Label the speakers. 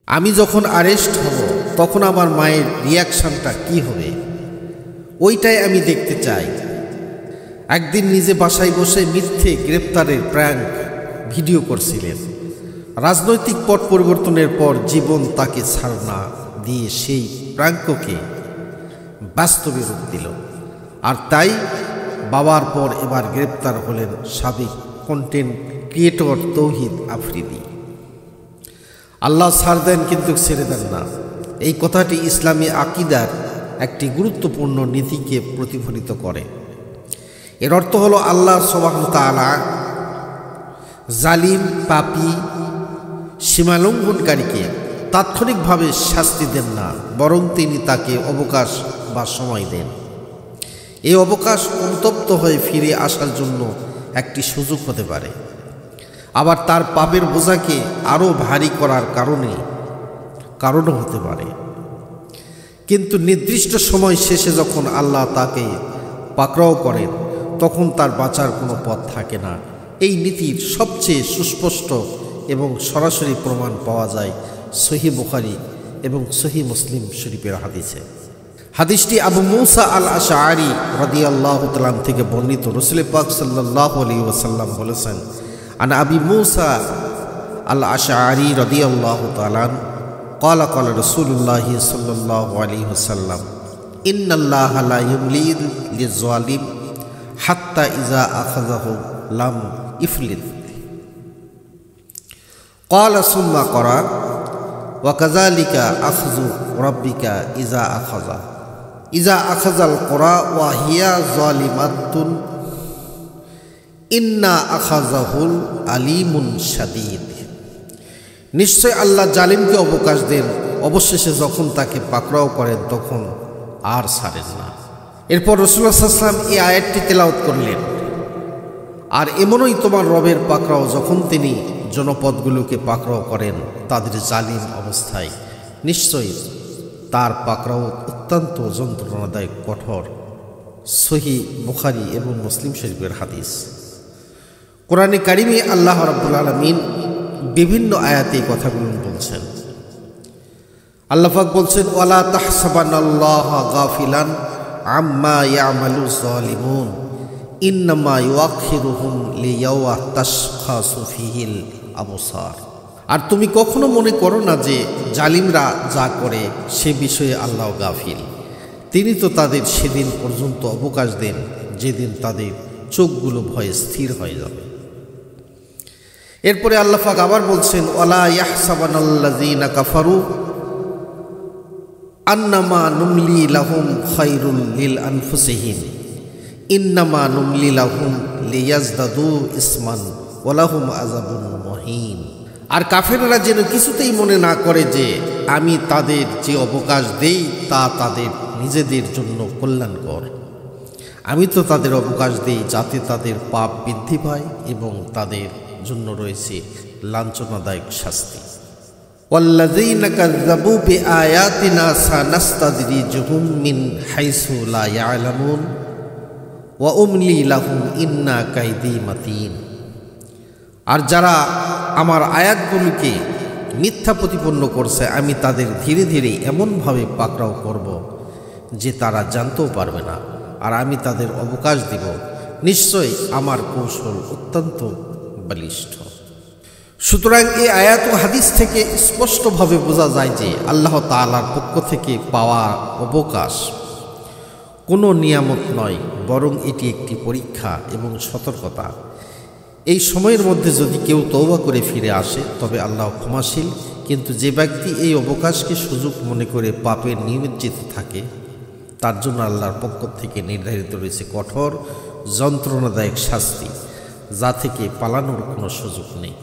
Speaker 1: আমি যখন অ্যারেস্ট হব তখন আমার মায়ের রিয়াকশনটা কি হবে ওইটাই আমি দেখতে চাই। একদিন নিজে বাসায় বসে মিথ্যে গ্রেপ্তারের প্র্যাঙ্ক ভিডিও করছিলেন। রাজনৈতিক পট পরিবর্তনের পর জীবন তাকে ছাড় না দিয়ে সেই প্র্যাঙ্ককে বাস্তবে রূপ দিল। আর তাই বাবার পর এবার গ্রেপ্তার হলেন সাবেক কন্টেন্ট ক্রিয়েটর তৌহিদ আফ্রিদি। আল্লাহ ছাড় দেন কিন্তু ছেড়ে দেন না, এই কথাটি ইসলামী আকিদার একটি গুরুত্বপূর্ণ নীতিকে প্রতিফলিত করে। এর অর্থ হলো আল্লাহ সুবহানাহু ওয়া তাআলা জালিম, পাপী, সীমালঙ্ঘনকারীকে তাৎক্ষণিকভাবে শাস্তি দেন না, বরং তিনি তাকে অবকাশ বা সময় দেন। এই অবকাশ অনুতপ্ত হয়ে ফিরে আসার জন্য একটি সুযোগ হতে পারে, আবার তার পাপের বোঝাকে আরও ভারী করার কারণও হতে পারে। কিন্তু নির্দিষ্ট সময় শেষে যখন আল্লাহ তাকে পাকড়াও করেন তখন তার বাঁচার কোনো পথ থাকে না। এই নীতির সবচেয়ে সুস্পষ্ট এবং সরাসরি প্রমাণ পাওয়া যায় সহিহ বুখারী এবং সহিহ মুসলিম শরীফের হাদিসে। হাদিসটি আবু মুসা আল আশআরী রাদিয়াল্লাহু তাআলা থেকে বর্ণিত। রাসূল পাক সাল্লাল্লাহু আলাইহি ওয়াসাল্লাম বলেছেন, আন আবি মুসা আল আশআরী রাদিয়াল্লাহু তাআলা قال قال رسول الله صلى الله عليه وسلم إن الله لا يملي للظالم حتى إذا أخذه لم يفلت قال ثم قرأ وكذلك أخذ ربك إذا أخذ القرى وهي ظالمة إن أخذه أليم شديد। নিশ্চয় আল্লাহ জালিমকে অবকাশ দেন, অবশেষে যখন তাকে পাকড়াও করেন তখন আর ছাড়েন না। এরপর রাসূলুল্লাহ সাল্লাল্লাহু আলাইহি ওয়াসাল্লাম এই আয়াতটি তেলাওয়াত করলেন, আর এমনই তোমার রবের পাকড়াও যখন তিনি জনপদগুলোকে পাকড়াও করেন তাদের জালিম অবস্থায়, নিশ্চয়ই তার পাকড়াও অত্যন্ত যন্ত্রণাদায়ক, কঠোর। সহিহ বুখারী এবং মুসলিম শরীফের হাদিস। কোরআনে কারিমে আল্লাহ রাব্বুল আলামিন বিভিন্ন আয়াতে কথাগুলো বলছেন। আল্লাহ পাক বলছেন, ওয়ালা তাহসাবানাল্লাহা গাফিলান আম্মা ইয়ামালুজ জালিমুন ইন্নামা ইউআখিরুহুম লিয়াওমা তাশখাসু ফীহিল আবসার। আর তুমি কখনো মনে করো না যে জালিমরা যা করে সে বিষয়ে আল্লাহ গাফিল। তিনি তো তাদের সেদিন পর্যন্ত অবকাশ দেন যেদিন তাদের চোখগুলো ভয়ে স্থির হয়ে যাবে। এরপরে আল্লাহ পাক আবার বলছেন, ওয়ালা ইয়াহসাবানাল্লাযীনা কাফারু আন্নামা নুমলি লাহুম খায়রুল লিল আনফুসিহিম ইন্নামা নুমলি লাহুম লিয়াজদাদু ইসমান ওয়া লাহুম আযাবুন মুহিন। আর কাফেররা যেন কিছুতেই মনে না করে যে আমি তাদের যে অবকাশ দেই তা তাদের নিজেদের জন্য কল্যাণকর। আমি তো তাদের অবকাশ দেই যাতে তাদের পাপ বৃদ্ধি পায় এবং তাদের জন্য রয়েছে লাঞ্ছনাদায়ক শাস্তি। ওয়াল্লাযীনা কাযযাবু বিআয়াতিনা সানাস্তাদরিজুহুম মিন হাইসু লা ইয়ালামুন ওয়া উমলি লাহুম ইন্না কাইদি মাতিন। আর যারা আমার আয়াতগুলোকে মিথ্যা প্রতিপন্ন করছে আমি তাদের ধীরে ধীরে এমনভাবে পাকড়াও করব যে তারা জানতেও পারবে না, আর আমি তাদের অবকাশ দিব। নিশ্চয় আমার কৌশল অত্যন্ত বলিষ্ঠ। সুতরাং এই আয়াত ও হাদিস থেকে স্পষ্টভাবে বোঝা যায় যে আল্লাহ তাআলার পক্ষ থেকে পাওয়া অবকাশ কোনো নিয়ামত নয়, বরং এটি একটি পরীক্ষা এবং সতর্কতা। এই সময়ের মধ্যে যদি কেউ তওবা করে ফিরে আসে তবে আল্লাহ ক্ষমাশীল, কিন্তু যে ব্যক্তি এই অবকাশকে সুযোগ মনে করে পাপের নিমজ্জিত থাকে তার জন্য আল্লাহর পক্ষ থেকে নির্ধারিত রয়েছে কঠোর যন্ত্রণাদায়ক শাস্তি, যা থেকে পালানোর কোনো সুযোগ নেই।